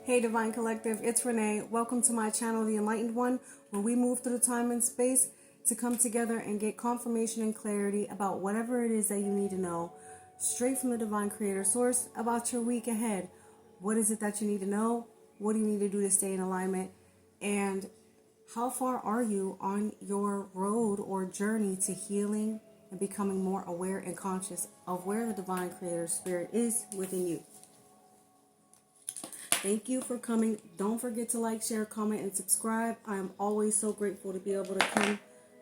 Hey Divine Collective, it's Renee. Welcome to my channel, The Enlightened One, where we move through time and space to come together and get confirmation and clarity about whatever it is that you need to know, straight from the Divine Creator Source, about your week ahead. What is it that you need to know? What do you need to do to stay in alignment? And how far are you on your road or journey to healing and becoming more aware and conscious of where the Divine Creator Spirit is within you? Thank you for coming. Don't forget to like, share, comment, and subscribe. I am always so grateful to be able to come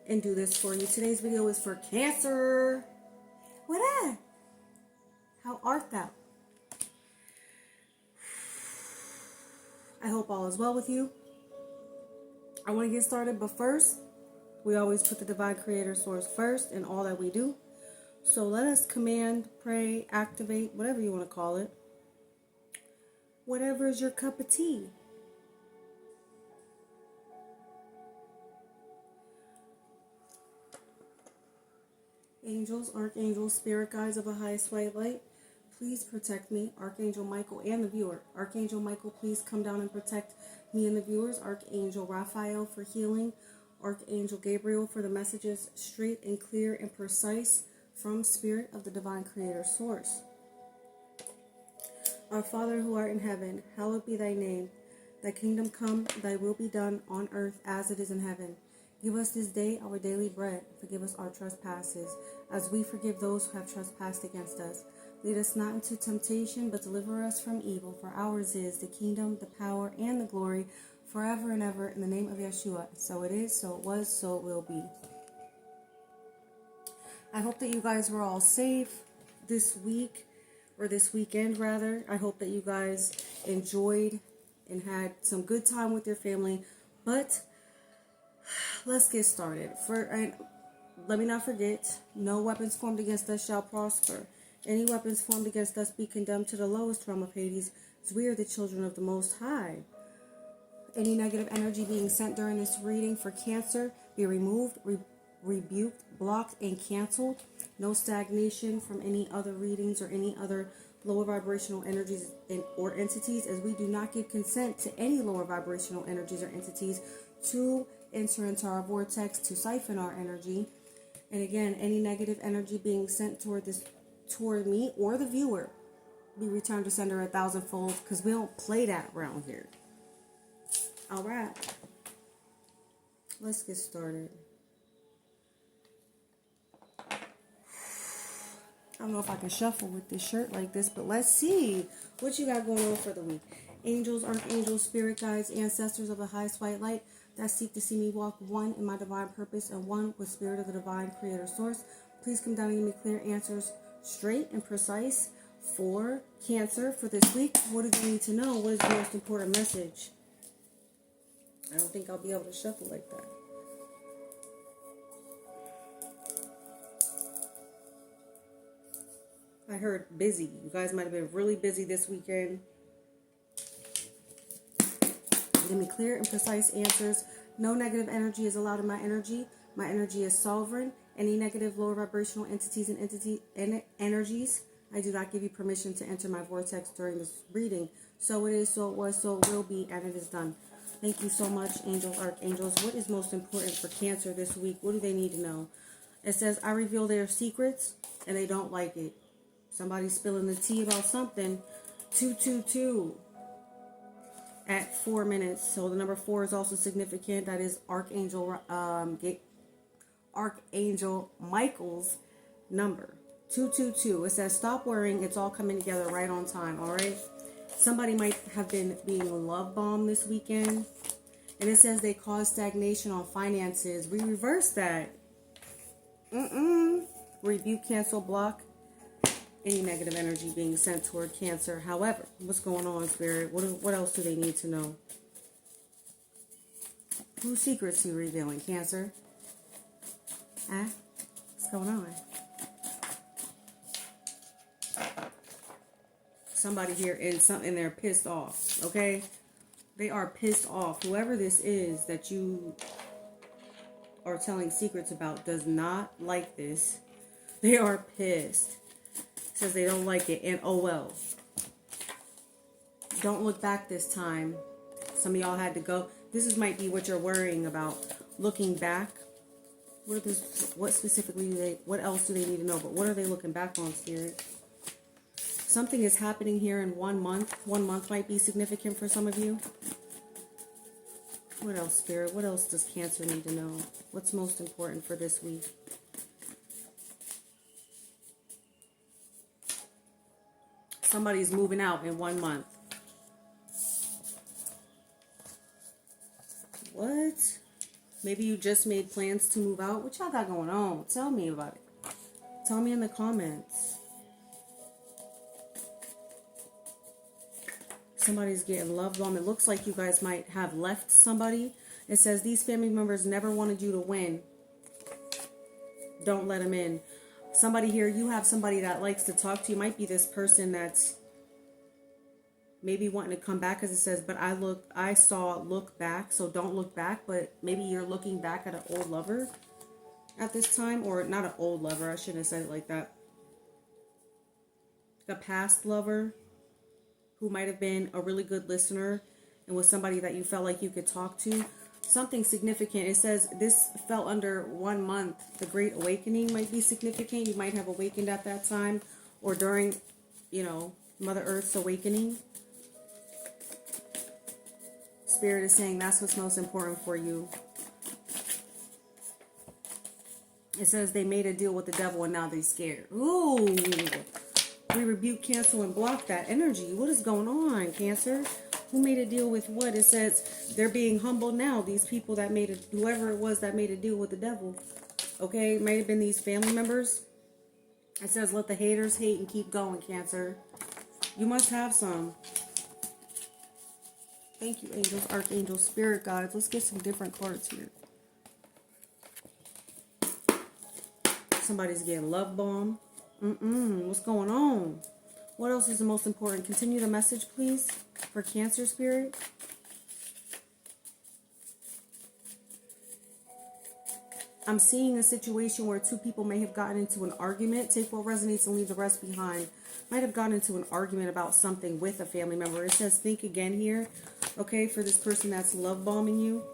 and do this for you. Today's video is for Cancer. What up? How art thou? I hope all is well with you. I want to get started, but first, we always put the Divine Creator Source first in all that we do. So let us command, pray, activate, whatever you want to call it. Whatever is your cup of tea. Angels, archangels, spirit guides of the highest white light, please protect me. Archangel Michael and the viewer. Archangel Michael, please come down and protect me and the viewers. Archangel Raphael for healing. Archangel Gabriel for the messages straight and clear and precise from Spirit of the Divine Creator Source. Our Father who art in heaven, hallowed be thy name. Thy kingdom come, thy will be done on earth as it is in heaven. Give us this day our daily bread. Forgive us our trespasses, as we forgive those who have trespassed against us. Lead us not into temptation, but deliver us from evil. For ours is the kingdom, the power, and the glory, forever and ever, in the name of Yeshua. So it is, so it was, so it will be. I hope that you guys were all safe this week. Or this weekend rather. I hope that you guys enjoyed and had some good time with your family. But let's get started. Let me not forget, no weapons formed against us shall prosper. Any weapons formed against us be condemned to the lowest realm of Hades, as we are the children of the Most High. Any negative energy being sent during this reading for Cancer be removed, rebuked, blocked, and canceled. No stagnation from any other readings or any other lower vibrational energies or entities, as we do not give consent to any lower vibrational energies or entities to enter into our vortex to siphon our energy. And again, any negative energy being sent toward me or the viewer be returned to sender 1,000-fold, because we don't play that around here. All right, let's get started. I don't know if I can shuffle with this shirt like this, but let's see what you got going on for the week. Angels, archangels, spirit guides, ancestors of the highest white light that seek to see me walk one in my divine purpose and one with Spirit of the Divine Creator Source. Please come down and give me clear answers, straight and precise, for Cancer for this week. What do they need to know? What is the most important message? I don't think I'll be able to shuffle like that. I heard busy. You guys might have been really busy this weekend. Give me clear and precise answers. No negative energy is allowed in my energy. My energy is sovereign. Any negative lower vibrational entities and energies, I do not give you permission to enter my vortex during this reading. So it is, so it was, so it will be, and it is done. Thank you so much, angels, archangels. What is most important for Cancer this week? What do they need to know? It says, I reveal their secrets, and they don't like it. Somebody's spilling the tea about something. 222 at 4 minutes. So the number 4 is also significant. That is Archangel Michael's number. 222. It says, stop worrying. It's all coming together right on time. All right. Somebody might have been being love bombed this weekend. And it says they cause stagnation on finances. We reverse that. Rebuke, cancel, block any negative energy being sent toward Cancer. However, what's going on, Spirit? What else do they need to know? Whose secrets are you revealing, Cancer? What's going on? Somebody here is something, they're pissed off, okay? They are pissed off. Whoever this is that you are telling secrets about does not like this. They are pissed. Says they don't like it, and oh well. Don't look back this time. Some of y'all had to go. Might be what you're worrying about. Looking back. What specifically what else do they need to know? But what are they looking back on, Spirit? Something is happening here in 1 month. 1 month might be significant for some of you. What else, Spirit? What else does Cancer need to know? What's most important for this week? Somebody's moving out in 1 month. What? Maybe you just made plans to move out. What y'all got going on? Tell me about it. Tell me in the comments. Somebody's getting love bomb. It looks like you guys might have left somebody. It says these family members never wanted you to win. Don't let them in. Somebody here, you have somebody that likes to talk to you. Might be this person that's maybe wanting to come back, because it says, but I saw look back. So don't look back, but maybe you're looking back at an old lover at this time, or not an old lover. I shouldn't have said it like that. A past lover who might have been a really good listener and was somebody that you felt like you could talk to. Something significant. It says this fell under 1 month. The Great Awakening might be significant. You might have awakened at that time, or during, Mother Earth's awakening. Spirit is saying that's what's most important for you. It says they made a deal with the devil and now they're scared. Ooh. We rebuke, cancel, and block that energy. What is going on, Cancer? Who made a deal with what? It says they're being humbled now. These people that whoever it was that made a deal with the devil. Okay, it might have been these family members. It says let the haters hate and keep going, Cancer. You must have some. Thank you, angels, archangels, spirit guides. Let's get some different cards here. Somebody's getting love bomb. What's going on? What else is the most important? Continue the message, please, for Cancer, Spirit. I'm seeing a situation where two people may have gotten into an argument. Take what resonates and leave the rest behind. Might have gotten into an argument about something with a family member. It says think again here, okay, for this person that's love bombing you.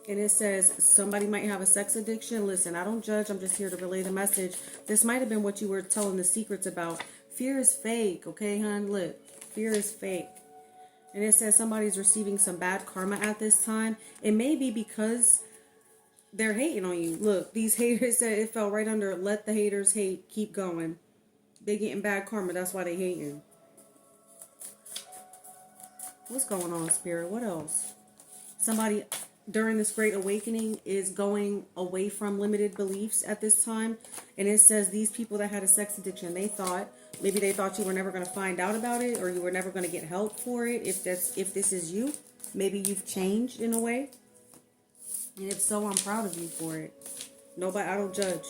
And it says somebody might have a sex addiction. Listen, I don't judge. I'm just here to relay the message. This might have been what you were telling the secrets about. Fear is fake, okay, hon? Look, fear is fake. And it says somebody's receiving some bad karma at this time. It may be because they're hating on you. Look, these haters said it fell right under let the haters hate, keep going. They getting bad karma. That's why they hating. What's going on, Spirit? What else? Somebody during this Great Awakening is going away from limited beliefs at this time. And it says these people that had a sex addiction, they thought you were never going to find out about it, or you were never going to get help for it. If this is you, maybe you've changed in a way. And if so, I'm proud of you for it. I don't judge.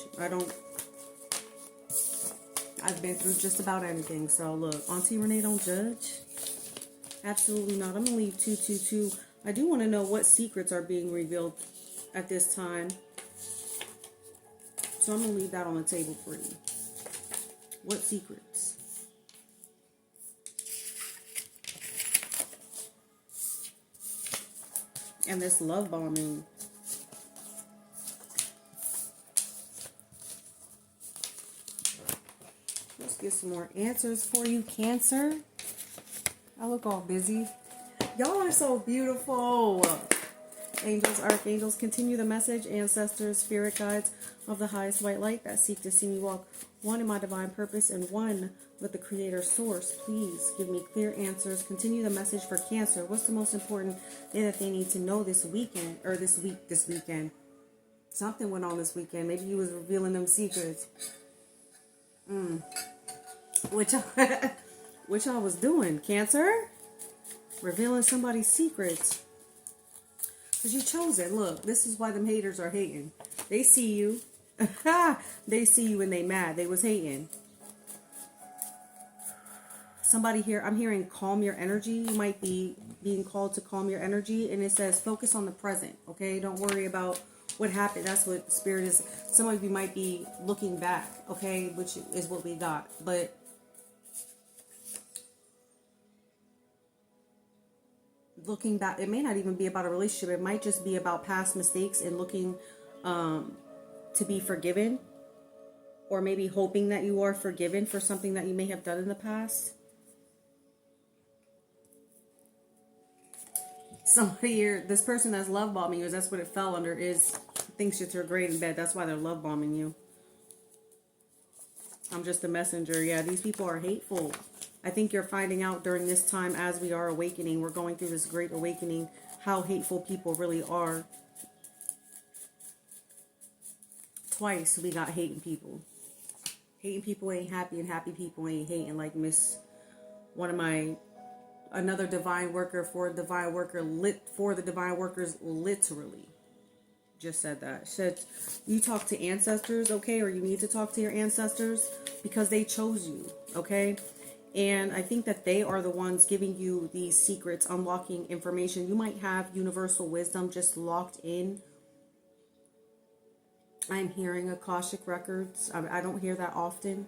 I've been through just about anything. So look, Auntie Renee don't judge. Absolutely not. I'm going to leave 222. I do want to know what secrets are being revealed at this time. So I'm going to leave that on the table for you. What secrets? And this love bombing. Let's get some more answers for you, Cancer. I look all busy. Y'all are so beautiful. Angels, archangels, continue the message. Ancestors, spirit guides of the highest white light that seek to see me walk one in my divine purpose and one with the Creator source. Please give me clear answers. Continue the message for Cancer. What's the most important thing that they need to know this weekend, or this weekend? Something went on this weekend. Maybe you was revealing them secrets. What y'all was doing, Cancer? Revealing somebody's secrets. Because you chose it. Look, this is why them haters are hating. They see you. They see you and they mad. They was hating. Somebody here, I'm hearing calm your energy. You might be being called to calm your energy. And it says focus on the present. Okay? Don't worry about what happened. That's what Spirit is. Some of you might be looking back. Okay? Which is what we got. But looking back. It may not even be about a relationship. It might just be about past mistakes and looking to be forgiven, or maybe hoping that you are forgiven for something that you may have done in the past. Somebody here, this person that's love bombing you, that's what it fell under, is thinks that you're great in bed. That's why they're love bombing you. I'm just a messenger. Yeah, these people are hateful. I think you're finding out during this time as we are awakening. We're going through this great awakening, how hateful people really are. Twice we got hating people. Hating people ain't happy, and happy people ain't hating. Like another divine worker for a divine worker, for the divine workers, literally just said that. Said, you talk to ancestors, okay, or you need to talk to your ancestors because they chose you, okay? And I think that they are the ones giving you these secrets, unlocking information. You might have universal wisdom just locked in. I'm hearing Akashic records. I don't hear that often.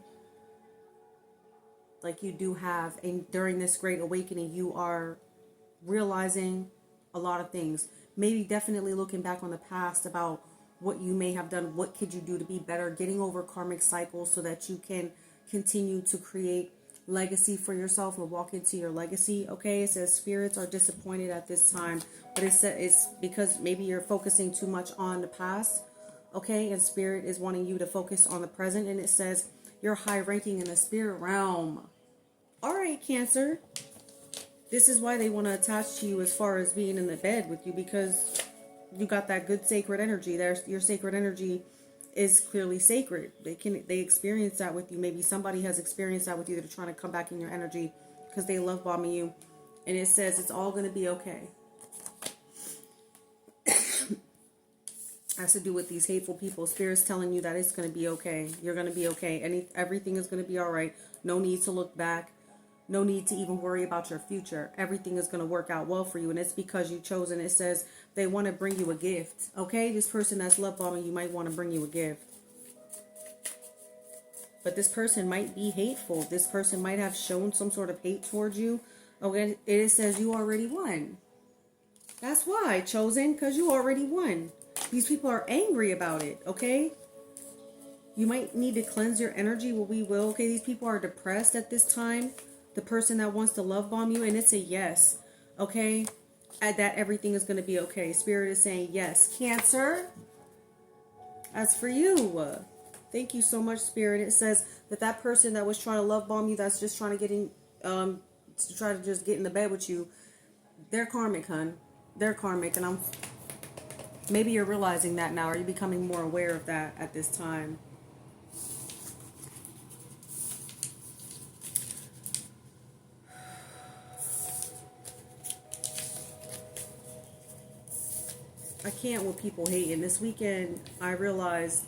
Like you do have, and during this great awakening, you are realizing a lot of things. Maybe definitely looking back on the past about what you may have done. What could you do to be better? Getting over karmic cycles so that you can continue to create legacy for yourself or walk into your legacy. Okay, it says spirits are disappointed at this time, but it's because maybe you're focusing too much on the past. Okay, and spirit is wanting you to focus on the present, and it says you're high ranking in the spirit realm. All right, Cancer. This is why they want to attach to you as far as being in the bed with you, because you got that good sacred energy. Your sacred energy is clearly sacred. They experience that with you. Maybe somebody has experienced that with you. They're trying to come back in your energy because they love bombing you. And it says it's all going to be okay. Has to do with these hateful people. Spirit's telling you that it's going to be okay. You're going to be okay. Everything is going to be all right. No need to look back. No need to even worry about your future. Everything is going to work out well for you. And it's because you chose. And it says they want to bring you a gift. Okay? This person that's love bombing you might want to bring you a gift. But this person might be hateful. This person might have shown some sort of hate towards you. Okay? It says you already won. That's why, chosen. Because you already won. These people are angry about it. Okay? You might need to cleanse your energy. Well, we will. Okay? These people are depressed at this time. The person that wants to love bomb you, and it's a yes, okay? That everything is going to be okay. Spirit is saying yes. Cancer, as for you, thank you so much, Spirit. It says that person that was trying to love bomb you, that's just trying to get in, to try to just get in the bed with you, they're karmic, hun. They're karmic, and maybe you're realizing that now. Are you becoming more aware of that at this time? I can't with people hating. This weekend, I realized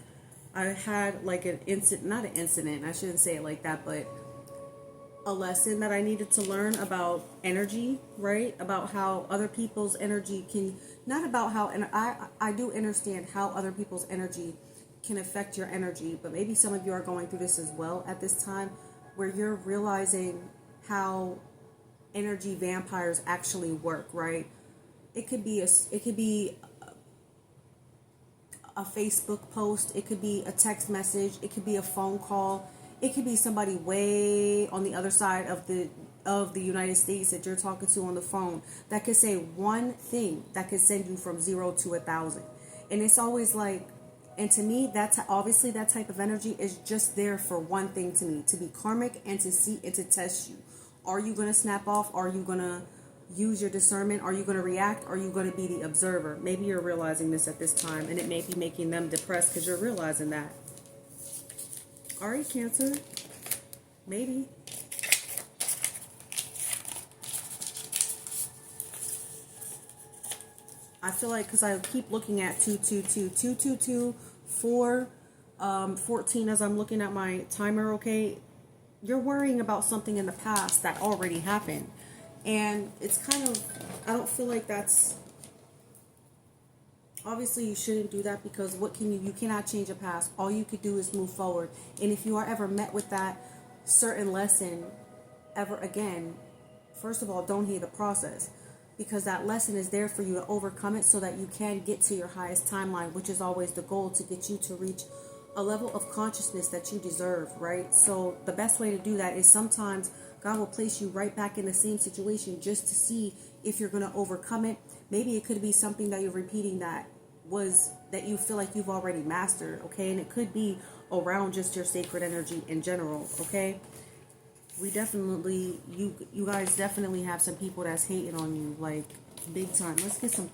I had like an incident, not an incident, I shouldn't say it like that, but a lesson that I needed to learn about energy, right? About how other people's energy can, not about how, and I do understand how other people's energy can affect your energy, but maybe some of you are going through this as well at this time, where you're realizing how energy vampires actually work, right? It could be a Facebook post, it could be a text message, it could be a phone call, it could be somebody way on the other side of the United States that you're talking to on the phone that could say one thing that could send you from 0 to 1,000. And it's always like, and to me, that's obviously that type of energy is just there for one thing to me, to be karmic and to see and to test you. Are you going to snap off? Are you going to use your discernment? Are you going to react? Are you going to be the observer? Maybe you're realizing this at this time, and it may be making them depressed because you're realizing that. All right, Cancer. Maybe. I feel like, because I keep looking at 222, 222, 4, 14 as I'm looking at my timer, okay? You're worrying about something in the past that already happened. And it's kind of, I don't feel like that's, obviously you shouldn't do that, because what can you cannot change the past. All you could do is move forward. And if you are ever met with that certain lesson ever again, first of all, don't hate the process. because that lesson is there for you to overcome it so that you can get to your highest timeline, which is always the goal, to get you to reach a level of consciousness that you deserve, right? So the best way to do that is sometimes God will place you right back in the same situation just to see if you're going to overcome it. Maybe it could be something that you're repeating that you feel like you've already mastered, okay? And it could be around just your sacred energy in general, okay? We definitely, you guys definitely have some people that's hating on you, like, big time. Let's get some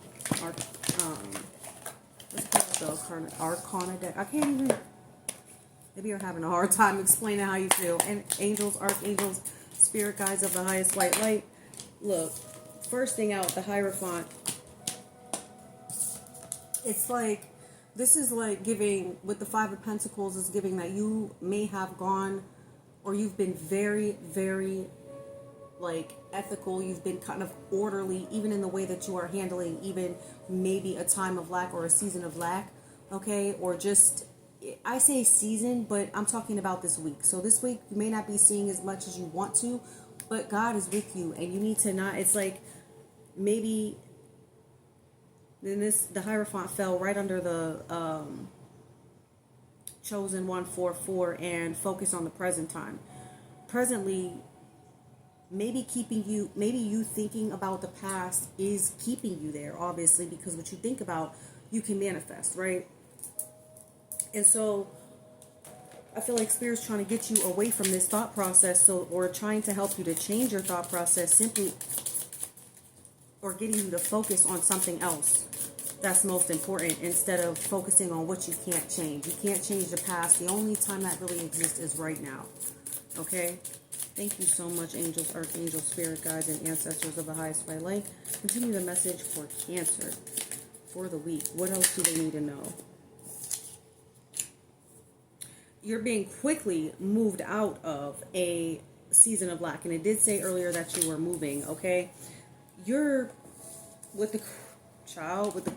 let's get the Arcana deck. I can't even, maybe you're having a hard time explaining how you feel. And angels, archangels, spirit guides of the highest white light. Look, first thing out, the Hierophant. It's like, this is like giving, with the Five of Pentacles, is giving that you may have gone, or you've been very, very, like, ethical. You've been kind of orderly, even in the way that you are handling even maybe a time of lack or a season of lack, okay? Or just, I say season, but I'm talking about this week. So this week, you may not be seeing as much as you want to, but God is with you, and you need to not, it's like, maybe, then the Hierophant fell right under the, chosen 144 and focus on the present time. Presently, maybe you thinking about the past is keeping you there, obviously, because what you think about, you can manifest, right? And so I feel like Spirit's trying to get you away from this thought process, or trying to help you to change your thought process, simply, or getting you to focus on something else that's most important, instead of focusing on what you can't change. You can't change the past. The only time that really exists is right now. Okay? Thank you so much, angels, archangels, spirit guides, and ancestors of the highest white light. Continue the message for Cancer for the week. What else do they need to know? You're being quickly moved out of a season of lack. And it did say earlier that you were moving, okay? You're with the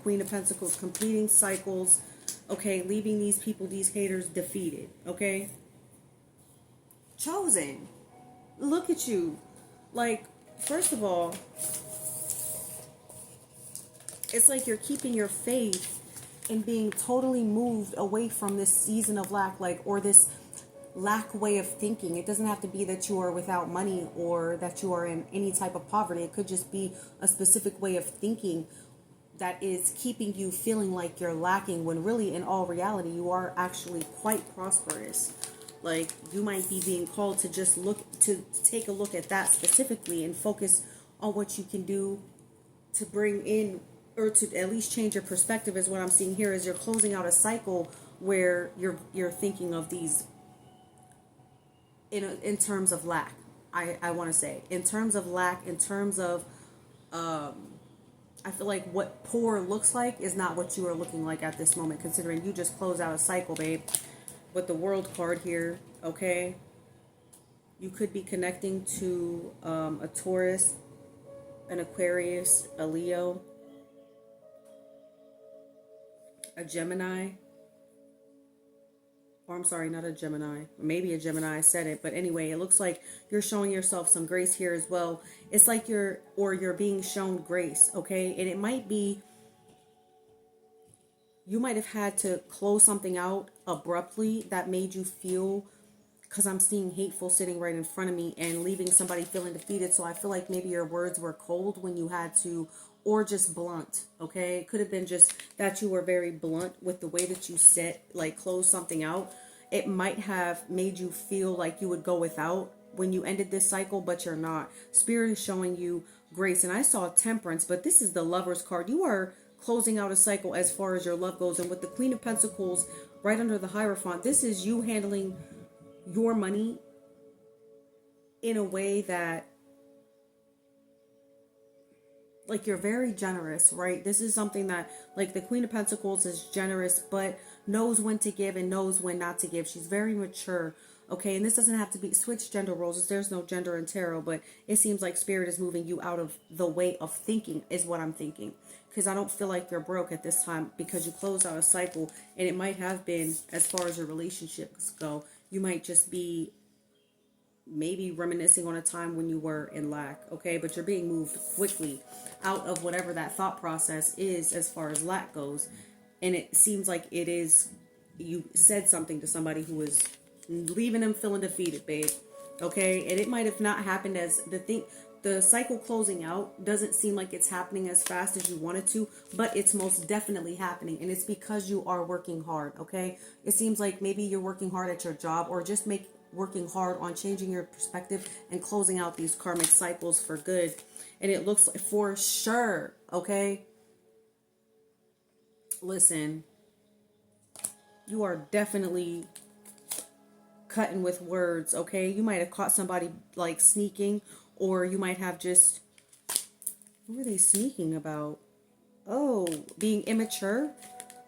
Queen of Pentacles, completing cycles, okay? Leaving these people, these haters, defeated, okay? Chosen. Look at you. Like, first of all, it's like you're keeping your faith and being totally moved away from this season of lack, like, or this lack way of thinking. It doesn't have to be that you are without money or that you are in any type of poverty. It could just be a specific way of thinking that is keeping you feeling like you're lacking, when really, in all reality, you are actually quite prosperous. Like, you might be being called to just take a look at that specifically and focus on what you can do to bring in, or to at least change your perspective, is what I'm seeing here. Is you're closing out a cycle where you're thinking of these in terms of lack. I want to say, in terms of lack, in terms of I feel like what poor looks like is not what you are looking like at this moment, considering you just closed out a cycle, babe, with the World card here, okay? You could be connecting to a Taurus, an Aquarius, a Leo, a Gemini, or I'm sorry, not a Gemini, maybe a Gemini, I said it, but anyway, it looks like you're showing yourself some grace here as well. It's like you're being shown grace, okay? And it might be, you might have had to close something out abruptly that made you feel, because I'm seeing hateful sitting right in front of me, and leaving somebody feeling defeated. So I feel like maybe your words were cold when you had to, or just blunt, okay? It could have been just that you were very blunt with the way that you close something out. It might have made you feel like you would go without when you ended this cycle, but you're not. Spirit is showing you grace. And I saw Temperance, but this is the Lover's card. You are closing out a cycle as far as your love goes. And with the Queen of Pentacles right under the Hierophant, this is you handling your money in a way that, like, you're very generous, right? This is something that, like, the Queen of Pentacles is generous, but knows when to give and knows when not to give. She's very mature, okay? And this doesn't have to be switch gender roles. There's no gender in tarot, but it seems like Spirit is moving you out of the way of thinking, is what I'm thinking. Because I don't feel like you're broke at this time, because you closed out a cycle, and it might have been, as far as your relationships go, you might just be maybe reminiscing on a time when you were in lack, okay? But you're being moved quickly out of whatever that thought process is as far as lack goes. And it seems like it is, you said something to somebody who was leaving them feeling defeated, babe. Okay? And it might have not happened as the cycle closing out doesn't seem like it's happening as fast as you wanted to, but it's most definitely happening. And it's because you are working hard, okay? It seems like maybe you're working hard at your job, or just working hard on changing your perspective and closing out these karmic cycles for good. And it looks like, for sure, okay? Listen, you are definitely cutting with words, okay? You might have caught somebody like sneaking, or you might have just, what were they sneaking about? Oh, being immature.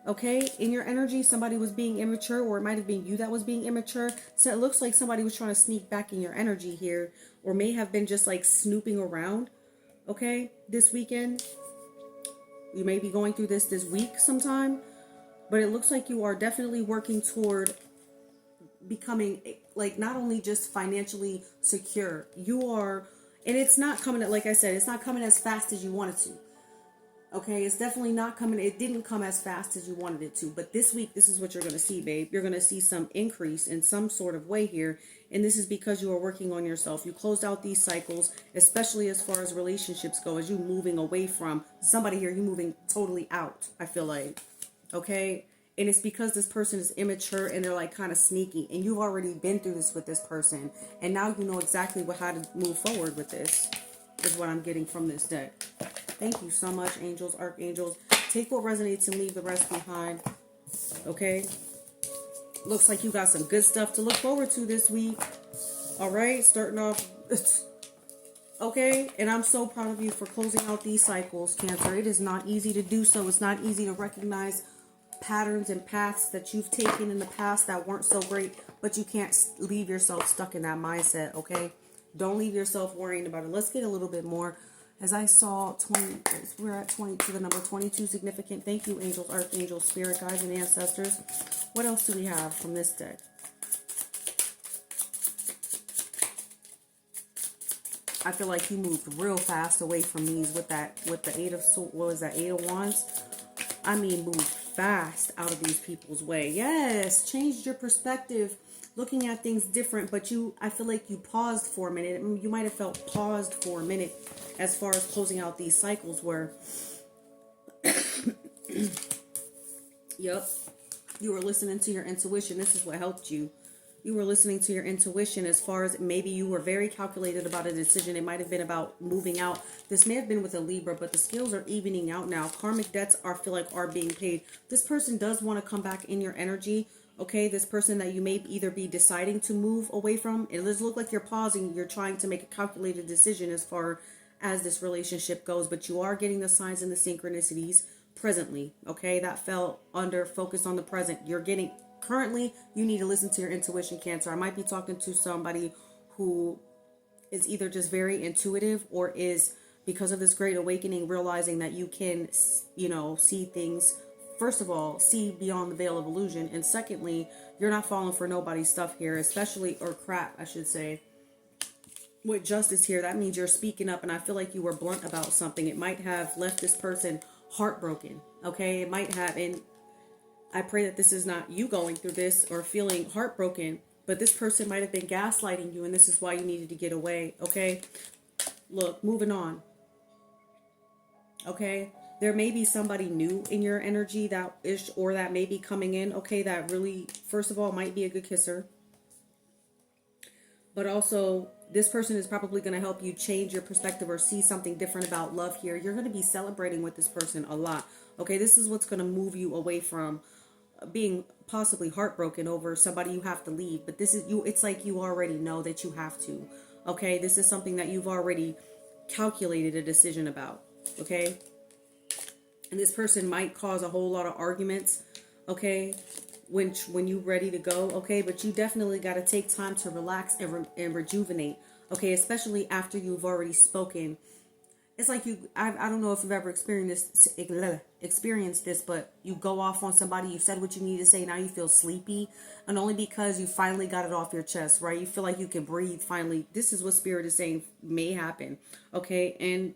Okay, in your energy, somebody was being immature, or it might have been you that was being immature. So it looks like somebody was trying to sneak back in your energy here, or may have been just like snooping around. Okay, this weekend. You may be going through this week sometime, but it looks like you are definitely working toward becoming like not only just financially secure, you are, and it's not coming, like I said, it's not coming as fast as you want it to. Okay, it's definitely not coming. It didn't come as fast as you wanted it to. But this week, this is what you're going to see, babe. You're going to see some increase in some sort of way here. And this is because you are working on yourself. You closed out these cycles, especially as far as relationships go. As you moving away from somebody here, you moving totally out, I feel like. Okay? And it's because this person is immature and they're like kind of sneaky. And you've already been through this with this person. And now you know exactly how to move forward with this, is what I'm getting from this deck. Thank you so much, angels, archangels. Take what resonates and leave the rest behind. Okay? Looks like you got some good stuff to look forward to this week. All right? Starting off. Okay? And I'm so proud of you for closing out these cycles, Cancer. It is not easy to do so. It's not easy to recognize patterns and paths that you've taken in the past that weren't so great, but you can't leave yourself stuck in that mindset, okay? Don't leave yourself worrying about it. Let's get a little bit more. As I saw 20, we're at 22, the number 22 significant. Thank you, angels, archangels, spirit guides, and ancestors. What else do we have from this deck? I feel like you moved real fast away from these with the eight of, what was that, 8 of Wands? I mean, moved fast out of these people's way. Yes, changed your perspective, looking at things different, but I feel like you paused for a minute. You might have felt paused for a minute as far as closing out these cycles where, yep, you were listening to your intuition. This is what helped you. You were listening to your intuition as far as maybe you were very calculated about a decision. It might have been about moving out. This may have been with a Libra, but the scales are evening out now. Karmic debts are being paid. This person does want to come back in your energy. Okay, this person that you may either be deciding to move away from. It does look like you're pausing. You're trying to make a calculated decision as far as this relationship goes, but you are getting the signs and the synchronicities presently. Okay, that fell under focus on the present. You're getting, currently, you need to listen to your intuition, Cancer. I might be talking to somebody who is either just very intuitive or is, because of this great awakening, realizing that you can, see things. First of all, see beyond the veil of illusion. And secondly, you're not falling for nobody's stuff here, especially, or crap, I should say. With justice here, that means you're speaking up, and I feel like you were blunt about something. It might have left this person heartbroken, okay? It might have, and I pray that this is not you going through this or feeling heartbroken, but this person might have been gaslighting you, and this is why you needed to get away, okay? Look, moving on, okay? There may be somebody new in your energy or that may be coming in, okay, that really, first of all, might be a good kisser. But also, this person is probably going to help you change your perspective or see something different about love here. You're going to be celebrating with this person a lot. Okay, this is what's going to move you away from being possibly heartbroken over somebody you have to leave. But this is you. It's like you already know that you have to. Okay, this is something that you've already calculated a decision about. Okay, and this person might cause a whole lot of arguments. Okay, when you're ready to go, okay, but you definitely got to take time to relax and rejuvenate, okay, especially after you've already spoken it's like I don't know if you've ever experienced this, but you go off on somebody, you said what you need to say, now you feel sleepy, and only because you finally got it off your chest, right? You feel like you can breathe finally. This is what Spirit is saying may happen, okay? And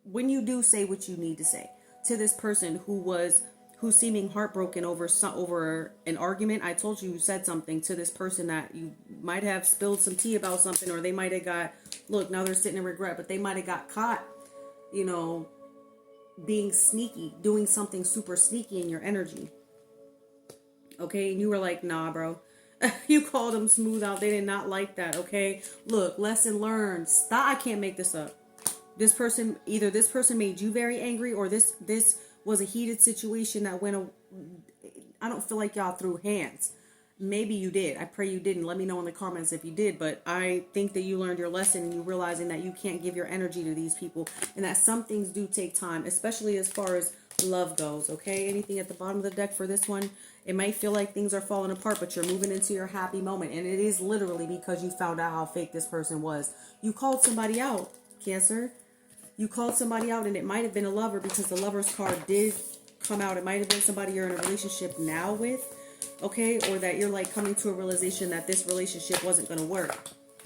when you do say what you need to say to this person who's seeming heartbroken over an argument, I told you said something to this person that you might have spilled some tea about something, or they might have got, look, now they're sitting in regret, but they might have got caught, you know, being sneaky, doing something super sneaky in your energy. Okay, and you were like, nah, bro. You called them smooth out. They did not like that. Okay, look, lesson learned. Stop. I can't make this up. Either this person made you very angry, or this was a heated situation that went. I don't feel like y'all threw hands. Maybe you did. I pray you didn't. Let me know in the comments if you did. But I think that you learned your lesson, and you realizing that you can't give your energy to these people, and that some things do take time, especially as far as love goes. Okay, anything at the bottom of the deck for this one, it might feel like things are falling apart, but you're moving into your happy moment, and it is literally because you found out how fake this person was. You called somebody out, Cancer. You called somebody out, and it might have been a lover, because the Lover's card did come out. It might have been somebody you're in a relationship now with, okay? Or that you're like coming to a realization that this relationship wasn't going to work.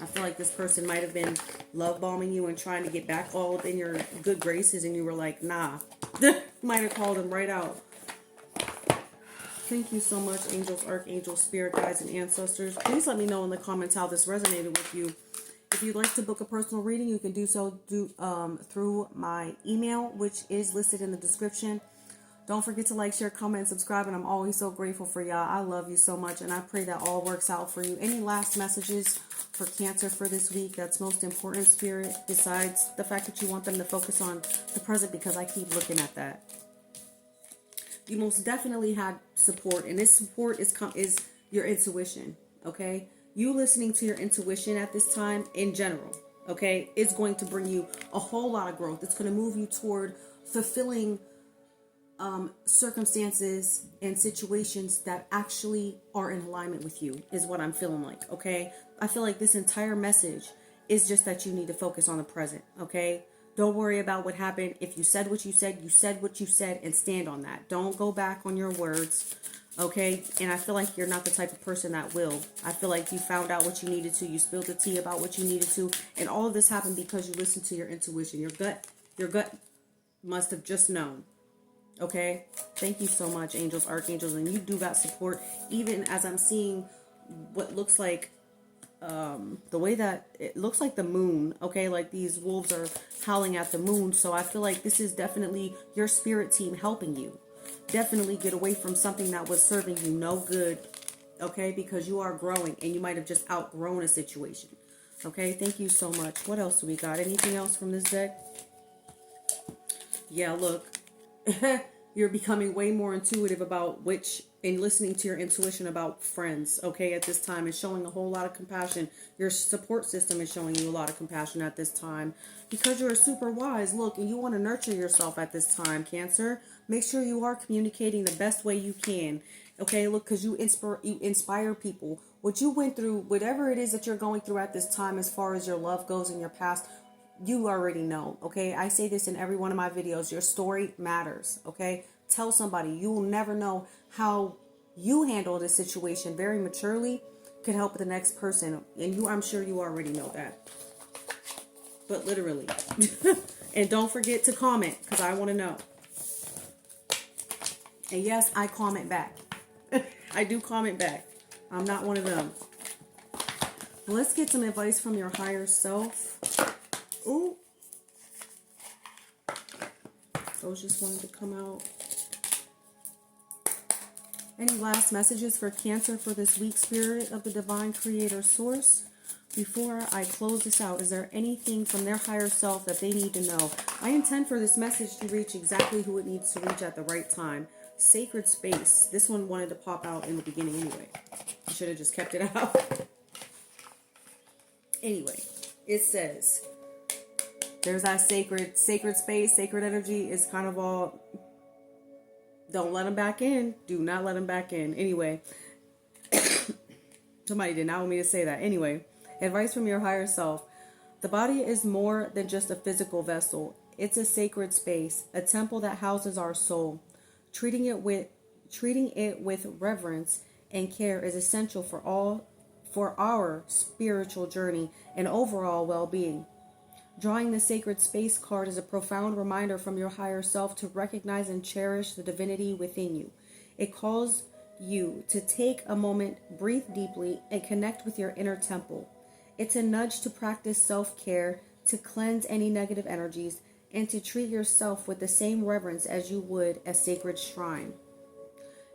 I feel like this person might have been love bombing you and trying to get back all up in your good graces, and you were like, nah. Might have called them right out. Thank you so much, angels, archangels, spirit guides, and ancestors. Please let me know in the comments how this resonated with you. If you'd like to book a personal reading, you can do so through my email, which is listed in the description. Don't forget to like, share, comment, and subscribe, and I'm always so grateful for y'all. I love you so much, and I pray that all works out for you. Any last messages for Cancer for this week that's most important, Spirit, besides the fact that you want them to focus on the present, because I keep looking at that. You most definitely had support, and this support is your intuition, okay? You listening to your intuition at this time in general, okay, is going to bring you a whole lot of growth. It's going to move you toward fulfilling circumstances and situations that actually are in alignment with you, is what I'm feeling like, okay? I feel like this entire message is just that you need to focus on the present, okay? Don't worry about what happened. If you said what you said, and stand on that. Don't go back on your words, okay? And I feel like you're not the type of person that will. I feel like you found out what you needed to. You spilled the tea about what you needed to. And all of this happened because you listened to your intuition. Your gut must have just known, okay? Thank you so much, angels, archangels. And you do got support, even as I'm seeing what looks like the way that it looks like the moon, okay, like these wolves are howling at the moon. So I feel like this is definitely your spirit team helping you definitely get away from something that was serving you no good, okay, because you are growing, and you might have just outgrown a situation, okay? Thank you so much. What else do we got? Anything else from this deck? Yeah, look. You're becoming way more intuitive about and listening to your intuition about friends, okay, at this time, and showing a whole lot of compassion. Your support system is showing you a lot of compassion at this time, because you're super wise, look, and you want to nurture yourself at this time, Cancer. Make sure you are communicating the best way you can, okay? Look, because you inspire people. What you went through, whatever it is that you're going through at this time, as far as your love goes in your past, you already know, okay? I say this in every one of my videos. Your story matters, okay? Tell somebody. You will never know how you handle this situation very maturely can help the next person. And I'm sure you already know that. But literally. And don't forget to comment, because I want to know. And yes, I comment back. I do comment back. I'm not one of them. Let's get some advice from your higher self. Ooh. Those just wanted to come out. Any last messages for Cancer for this week, Spirit of the Divine Creator Source? Before I close this out, is there anything from their higher self that they need to know? I intend for this message to reach exactly who it needs to reach at the right time. Sacred space. This one wanted to pop out in the beginning anyway. I should have just kept it out. Anyway, it says, there's that sacred space, sacred energy is kind of all, don't let them back in. Do not let them back in. Anyway, somebody did not want me to say that. Anyway, advice from your higher self. The body is more than just a physical vessel. It's a sacred space, a temple that houses our soul. Treating it with reverence and care is essential for our spiritual journey and overall well-being. Drawing the sacred space card is a profound reminder from your higher self to recognize and cherish the divinity within you. It calls you to take a moment, breathe deeply, and connect with your inner temple. It's a nudge to practice self-care, to cleanse any negative energies, and to treat yourself with the same reverence as you would a sacred shrine.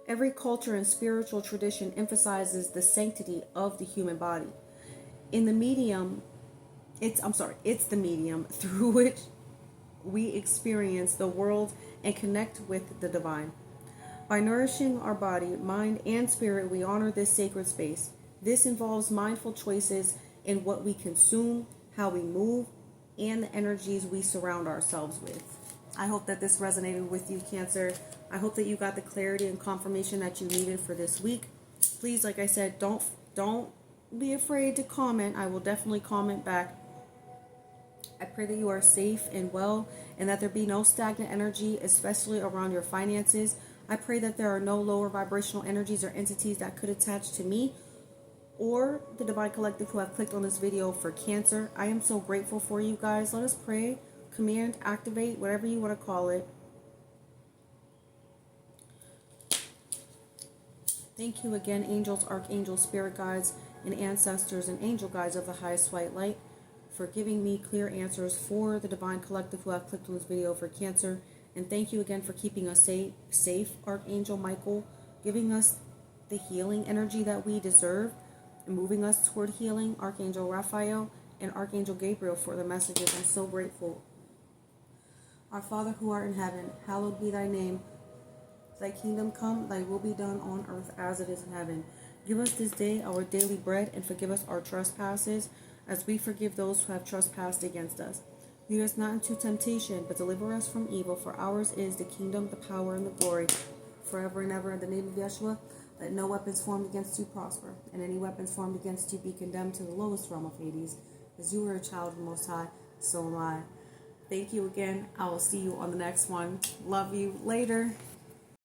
Every culture and spiritual tradition emphasizes the sanctity of the human body. In the medium, it's the medium through which we experience the world and connect with the divine. By nourishing our body, mind, and spirit, we honor this sacred space. This involves mindful choices in what we consume, how we move, and the energies we surround ourselves with. I hope that this resonated with you, Cancer. I hope that you got the clarity and confirmation that you needed for this week. Please, like I said, don't be afraid to comment. I will definitely comment back. I pray that you are safe and well and that there be no stagnant energy, especially around your finances. I pray that there are no lower vibrational energies or entities that could attach to me or the Divine Collective who have clicked on this video for Cancer. I am so grateful for you guys. Let us pray, command, activate, whatever you want to call it. Thank you again, angels, archangels, spirit guides, and ancestors and angel guides of the highest white light for giving me clear answers for the Divine Collective who have clicked on this video for Cancer. And thank you again for keeping us safe, Archangel Michael, giving us the healing energy that we deserve and moving us toward healing, Archangel Raphael and Archangel Gabriel for the messages. I'm so grateful. Our Father who art in heaven, hallowed be thy name. Thy kingdom come, thy will be done on earth as it is in heaven. Give us this day our daily bread, and forgive us our trespasses, as we forgive those who have trespassed against us. Lead us not into temptation, but deliver us from evil. For ours is the kingdom, the power, and the glory, forever and ever. In the name of Yeshua, let no weapons formed against you prosper, and any weapons formed against you be condemned to the lowest realm of Hades. As you are a child of the Most High, so am I. Thank you again. I will see you on the next one. Love you. Later.